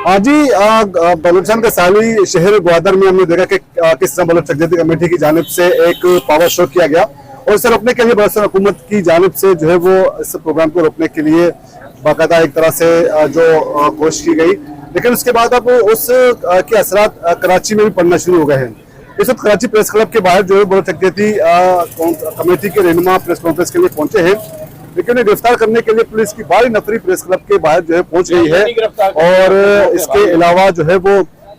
हाँ जी, बलूचिस्तान के साली शहर ग्वादर में हमने देखा कि किस तरह बलोच यकजहती कमेटी की जानिब से एक पावर शो किया गया और इसे रोकने के लिए बलूचिस्तान हुकूमत की जानिब से जो है वो इस प्रोग्राम को रोकने के लिए बाकायदा एक तरह से जो कोशिश की गई, लेकिन उसके बाद अब उस के असरात कराची में भी पड़ना शुरू हो गए हैं। इस वक्त कराची प्रेस क्लब के बाहर जो है बलोच यकजहती कमेटी के रहनुमा प्रेस कॉन्फ्रेंस के लिए पहुंचे हैं, लेकिन उन्हें गिरफ्तार करने के लिए पुलिस की भारी नफरी प्रेस क्लब के बाहर जो है पहुंच गई है। और इसके अलावा जो है वो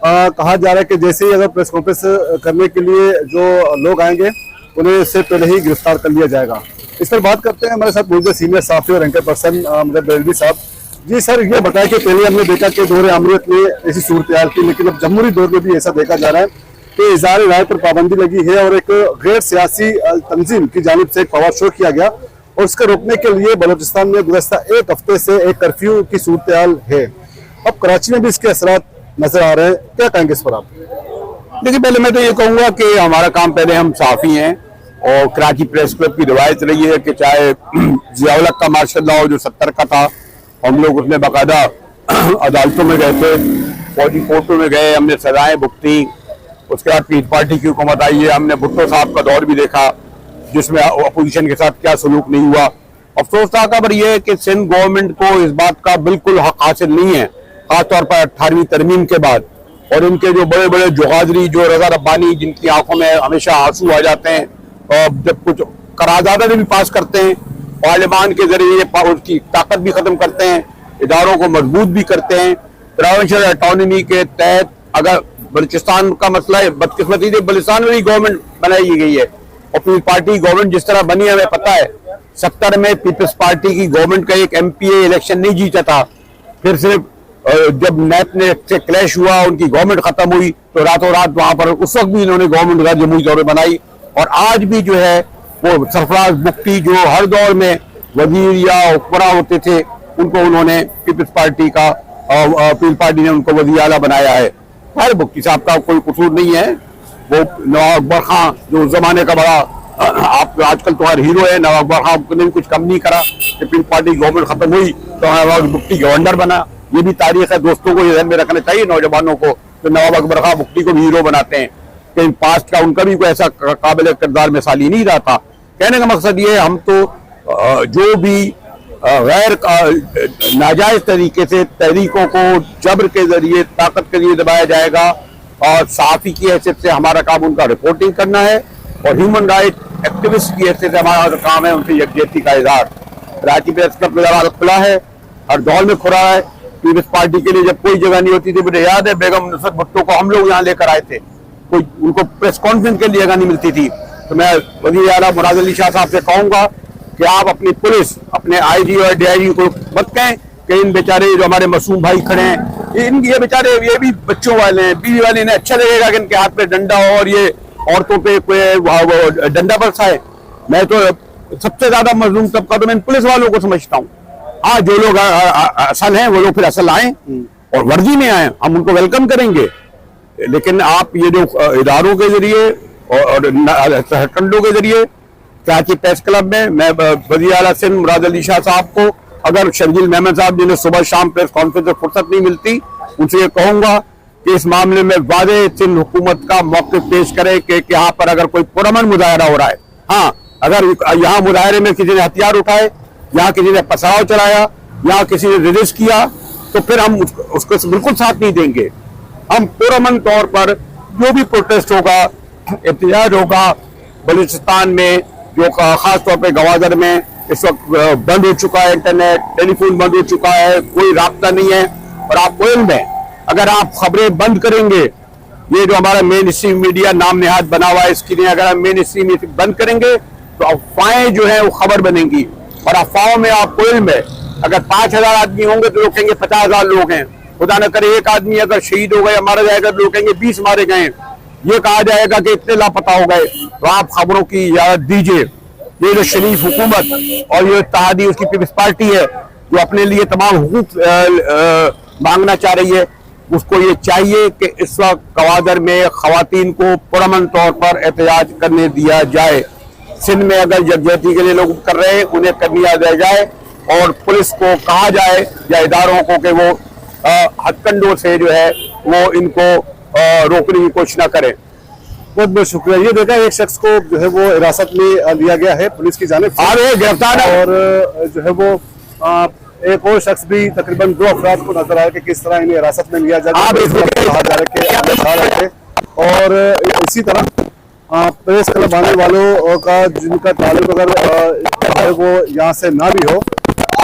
कहा जा रहा है कि जैसे ही अगर प्रेस कॉन्फ्रेंस करने के लिए जो लोग आएंगे उन्हें इससे पहले ही गिरफ्तार कर लिया जाएगा। इस पर बात करते हैं, हमारे साथ मौजूद सीनियर साफी और एंकर पर्सन मुजफ्फर बेलवी साहब। जी सर, ये बताया कि पहले हमने देखा कि दौरे अमरीत में ऐसी सूरत थी, लेकिन अब जमहूरी दौर में भी ऐसा देखा जा रहा है कि इज़हार राय पर पाबंदी लगी है और एक गैर सियासी तंजीम की जानिब से एक पावर शो किया गया और उसको रोकने के लिए बलूचिस्तान में गुज़श्ता एक हफ्ते से एक कर्फ्यू की सूरत है। अब कराची में भी इसके असरात नजर आ रहे हैं, क्या कहेंगे इस पर आप? देखिए, पहले मैं तो ये कहूंगा कि हमारा काम, पहले हम साफी हैं और कराची प्रेस क्लब की रिवायत रही है कि चाहे ज़ियाउल हक का मार्शल लॉ जो 70 का था, हम लोग उसमें बाकायदा अदालतों में गए थे, फौजी कोर्टों में गए, हमने सजाएं भुगती। उसके बाद पीस पार्टी की हुकूमत आई है, हमने भुट्टो साहब का दौर भी देखा जिसमें अपोजिशन के साथ क्या सलूक नहीं हुआ। अफसोस था खबर यह है कि सिंध गवर्नमेंट को इस बात का बिल्कुल हक हासिल नहीं है, खासतौर पर 18वीं तरमीम के बाद। और इनके जो बड़े बड़े जुगादरी जो रजा रब्बानी, जिनकी आंखों में हमेशा आंसू आ जाते हैं, और जब कुछ करारदादें भी पास करते हैं, पार्लियामान के जरिए उसकी ताकत भी खत्म करते हैं, इदारों को मजबूत भी करते हैं। प्रोविंशियल ऑटोनॉमी के तहत अगर बलूचिस्तान का मसला है, बदकिस्मती से बलूचिस्तान में भी गवर्नमेंट बनाई गई है और पीपल्स पार्टी गवर्नमेंट जिस तरह बनी है, हमें पता है 70 में पीपल्स पार्टी की गवर्नमेंट का एक MPA इलेक्शन नहीं जीता था। फिर सिर्फ जब नैप ने से क्लैश हुआ, उनकी गवर्नमेंट खत्म हुई, तो रातों रात वहां पर उस वक्त भी इन्होंने गवर्नमेंट जमहूरी तौर पर बनाई। और आज भी जो है वो सरफराज मुफ्ती जो हर दौर में वजीर या हुक्मरान होते थे, उनको उन्होंने पीपल्स पार्टी ने उनको वज़ीर आला बनाया है। हर मुफ्ती साहब का कोई कसूर नहीं है, वो नवाब अकबर खां जो उस जमाने का बड़ा आप आजकल तुम्हारे हीरो है, नवाब अकबर खां ने कुछ कम नहीं करा। पीपल्स पार्टी गवर्नमेंट खत्म हुई तो नवाब मुफ्ती गवर्नर बना। ये भी तारीख है, दोस्तों को ये ध्यान में रखना चाहिए नौजवानों को, तो नवाब अकबर खां मुफ्ती को भी हीरो बनाते हैं, कहीं पास्ट का उनका भी कोई ऐसा काबिल किरदार मिसाली नहीं रहा था। कहने का मकसद ये है, हम तो जो भी गैर नाजायज तरीके से तहरीकों को जबर के जरिए, ताकत के जरिए दबाया जाएगा, और सहाफ़ी की हैसियत से हमारा काम उनका रिपोर्टिंग करना है, और ह्यूमन राइट एक्टिविस्ट की हैसियत से हमारा काम है उनसे यकजहती का इज़हार। कराची प्रेस क्लब का दरवाजा खुला है, हर दौर में खुला है। पीपल्स पार्टी के लिए जब कोई जगह नहीं होती थी, मुझे याद है बेगम नुसरत भुट्टो को हम लोग यहाँ लेकर आए थे, कोई उनको प्रेस कॉन्फ्रेंस के लिए जगह नहीं मिलती थी। तो मैं वज़ीर आला मुराद अली शाह साहब से कहूँगा कि आप अपनी पुलिस, अपने IG और DIG को मत कहें कि इन बेचारे जो हमारे मासूम भाई खड़े हैं, ये बेचारे ये भी बच्चों वाले हैं, बीवी वाले, इन्हें अच्छा लगेगा कि इनके हाथ में डंडा हो और ये औरतों पे कोई डंडा बरसाए। मैं तो सबसे ज्यादा मजलूम तबका तो मैं पुलिस वालों को समझता हूँ। हाँ, जो लोग असल हैं वो लोग फिर असल आए और वर्दी में आए, हम उनको वेलकम करेंगे। लेकिन आप ये जो इदारों के जरिए और सहकंडों के जरिए कराची प्रेस क्लब में, मैं वज़ीर आला सिंध मुराद अली शाह साहब को, अगर शर्जील मेमन साहब जिन्हें सुबह शाम प्रेस कॉन्फ्रेंस में फुर्सत नहीं मिलती, उनसे ये कहूंगा कि इस मामले में वादे सिंध हुकूमत का मौक़िफ़ पेश करे कि यहाँ पर अगर कोई पुरअमन मुजाहरा हो रहा है, हाँ, अगर यहाँ मुजाहरे में किसी ने हथियार उठाए, यहाँ किसी ने पथराव चलाया, यहाँ किसी ने रेजिस्ट किया, तो फिर हम उसको बिल्कुल साथ नहीं देंगे। हम पुरअमन तौर पर जो भी प्रोटेस्ट होगा, एहतजाज होगा बलूचिस्तान में, जो खास तौर पे गवादर में इस वक्त बंद हो चुका है, इंटरनेट टेलीफोन बंद हो चुका है, कोई राब्ता नहीं है। और आपको इल्म है, अगर आप खबरें बंद करेंगे, ये जो हमारा मेन स्ट्रीम मीडिया नाम नेहाद बना हुआ है, इसकी अगर हम मेन स्ट्रीम बंद करेंगे तो अफवाहें जो है वो खबर बनेंगी। और अफवाहों में आपको इल्म है, अगर 5000 आदमी होंगे तो लोग कहेंगे 50,000 लोग हैं। खुदा न करे एक आदमी अगर शहीद हो गए या मारा जाएगा तो लोग कहेंगे 20 मारे गए। ये कहा जाएगा कि इतने लापता हो गए। तो आप खबरों की इजाजत दीजिए। ये जो शरीफ हुकूमत और ये इत्तेहादी उसकी पीपल्स पार्टी है जो अपने लिए तमाम हुकूक मांगना चाह रही है, उसको ये चाहिए कि इस वक्त गवादर में खवातीन को पुरअमन तौर पर एहतजाज करने दिया जाए। सिंध में अगर यकजहती के लिए लोग कर रहे हैं, उन्हें करने दिया जाए, और पुलिस को कहा जाए या इदारों को कि वो हथकंडों से जो है वो इनको रोकने की कोशिश न करें। बहुत बहुत शुक्रिया। ये देखा एक शख्स को जो है वो हिरासत में लिया गया है पुलिस की जानिब से, और गिरफ्तार है। और जो है वो एक और शख्स भी, तकरीबन 2 अफराद को नजर आया कि किस तरह इन्हें हिरासत में लिया जाए और इसी तरह प्रेस क्लब आने वालों का जिनका ताल्लुक अगर जो है वो यहाँ से ना भी हो,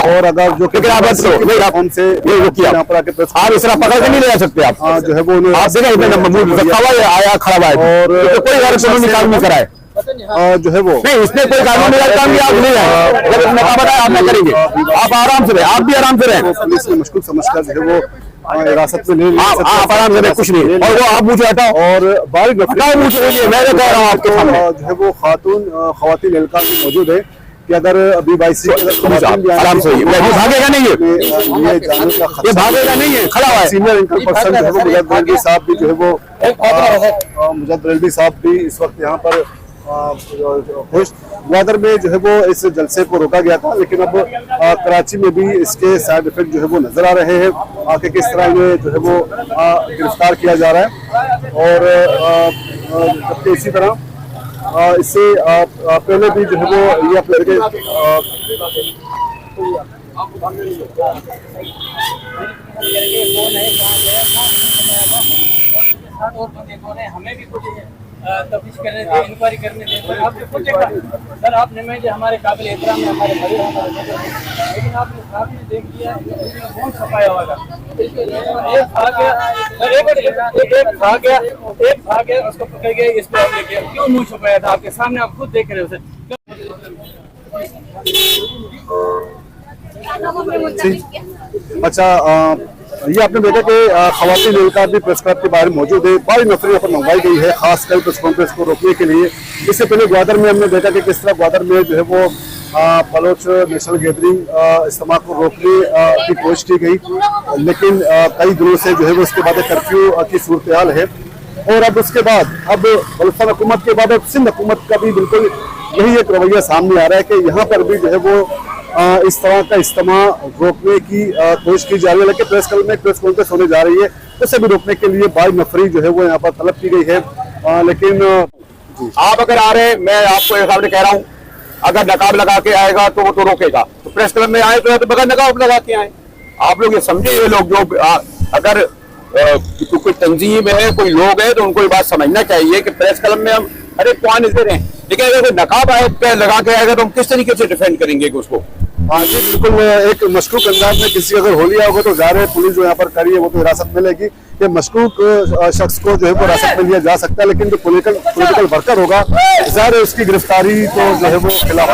और अगर जो कि हमसे यहाँ पर आके प्रेस आप इस तरह पकड़ के नहीं ले जा सकते। आप जो है वो आप देखा इतने आया खड़ा है, तो कोई कानूनी काम नहीं कराए जो है वो नहीं, इसने कोई कानूनी काम किया, आप नहीं आए, जब मौका बताया आप नहीं करेंगे। आप आराम से रहे, आप भी आराम से रहे। पुलिस ने मुश्किल समझकर जो है वो हिरासत में ले आप आराम से रहे, कुछ नहीं। और वो आप मुझे हटाओ और बारिक मुझे, मैं कह रहा हूँ आपके सामने जो है वो खवातीन एहलकार भी मौजूद है कि अगर अभी 22 आराम से भागेगा नहीं, ये भागेगा नहीं है, खड़ा है। सीनियर इंटर पर्सन जो है वो मुजद्दर रेलवी साहब भी जो है वो मुजद्दर रेलवी साहब भी इस वक्त यहाँ पर खुश ग्वादर में जो है वो इस जलसे को रोका गया था, लेकिन अब कराची में भी इसके साइड इफेक्ट जो है वो नजर आ रहे हैं आके किस तरह इन्हें जो है वो गिरफ्तार किया जा रहा है। और जबकि इसी तरह इससे पहले भी जो है वो ये अपने हमें भी कुछ तफ्तीश करने थे, इंक्वायरी करने थे, पर आपने खुद देखा सर, आपने में जो हमारे काबिल एहतराम है, हमारे बड़े लेकिन आपने देख लिया कौन छपाया हुआ था। एक खा गया उसको पकड़ गया, इस पर आपने किया क्यों मुंह छुपाया था? आपके सामने आप खुद देख रहे हो सर। अच्छा, ये आपने देखा कि खवातीन एहलकार भी प्रेस क्लब के बाहर मौजूद है। बड़ी नफरी पर मंगवाई गई है खासकर प्रेस कॉन्फ्रेंस को रोकने के लिए। इससे पहले ग्वादर में हमने देखा कि किस तरह ग्वादर में जो है वो बलोच नेशनल गैदरिंग इज्तिमा को रोकने की कोशिश की गई, लेकिन कई दिनों से जो है वो उसके बाद कर्फ्यू की सूरत हाल है। और अब उसके बाद अब बलूचिस्तान हुकूमत के बाद अब सिंध हुकूमत का भी बिल्कुल यही एक रवैया सामने आ रहा है कि यहाँ पर भी जो है वो इस तरह का इज्तिमा रोकने की कोशिश की जा रही है। लेकिन प्रेस क्लब में प्रेस कॉन्फ्रेंस होने जा रही है, उसे भी रोकने के लिए बाई नफरी जो है वो यहाँ पर तलब की गई है। लेकिन आप अगर आ रहे हैं, मैं आपको एक सामने कह रहा हूँ, अगर नकाब लगा के आएगा तो वो तो रोकेगा। तो प्रेस क्लब में आए तो बगैर नकाब लगा के आए। आप लोग ये समझे, ये लोग जो अगर कोई तंजीम है, कोई लोग है, तो उनको ये बात समझना चाहिए कि प्रेस क्लब में हम हर एक को आने दे रहे हैं, लेकिन अगर कोई नकाब लगा के आएगा तो हम किस तरीके से डिफेंड करेंगे उसको। हाँ जी बिल्कुल, एक मशकूक अंदाज में किसी अगर होलिया होगा तो ज़ाहिर पुलिस जो यहाँ पर करी है वो तो हिरासत में लेगी। ये मशकूक शख्स को जो है वो हिरासत में लिया जा सकता है, लेकिन जो पॉलिटिकल वर्कर होगा ज़ाहिर उसकी गिरफ्तारी तो जो है वो खिलाफ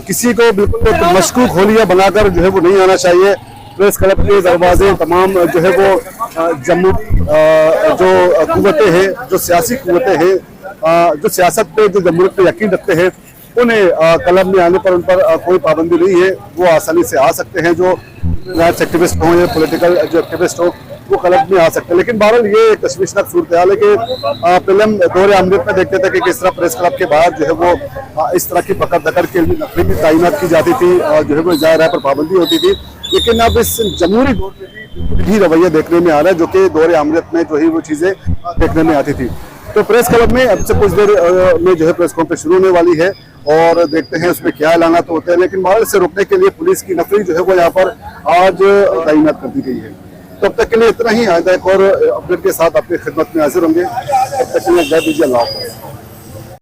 किसी को बिल्कुल मशकूक होलिया बनाकर जो है वो नहीं आना चाहिए। प्रेस क्लब के दरवाजे तमाम जो है वो जमहूरी जो कुव्वतें हैं, जो सियासी कुव्वतें हैं, जो सियासत पे जो जमहूरियत पे यकीन रखते हैं, उन्हें क्लब में आने पर उन पर कोई पाबंदी नहीं है, वो आसानी से आ सकते हैं। जो राइट्स एक्टिविस्ट हों या पॉलिटिकल जो एक्टिविस्ट हो वो क्लब में आ सकते हैं। लेकिन बहरहाल ये एक तशवीशनाक सूरत हाल है कि पहले हम दौरे अमृत में देखते थे कि किस तरह प्रेस क्लब के बाहर जो है वो इस तरह की पकड़ दकड़ के लिए नफरी की तैनात की जाती थी और जो है वो ज़ाहिर है पर पाबंदी होती थी। लेकिन अब इस जमहूरी दौर में भी रवैया देखने में आ रहा है जो कि दौरे अमृत में जो ही वो चीज़ें देखने में आती थी। तो प्रेस क्लब में अब से कुछ देर में जो है प्रेस कॉन्फ्रेंस शुरू होने वाली है और देखते हैं उसमें क्या ऐलानात होते हैं। लेकिन माहौल से रोकने के लिए पुलिस की नफरी जो है वो यहाँ पर आज तैनात कर दी गई है। तो अब तक के लिए इतना ही। आइंदा एक और अपडेट के साथ आपकी खिदमत में हाजिर होंगे। तब तक के लिए जय दीजिए, अल्लाह।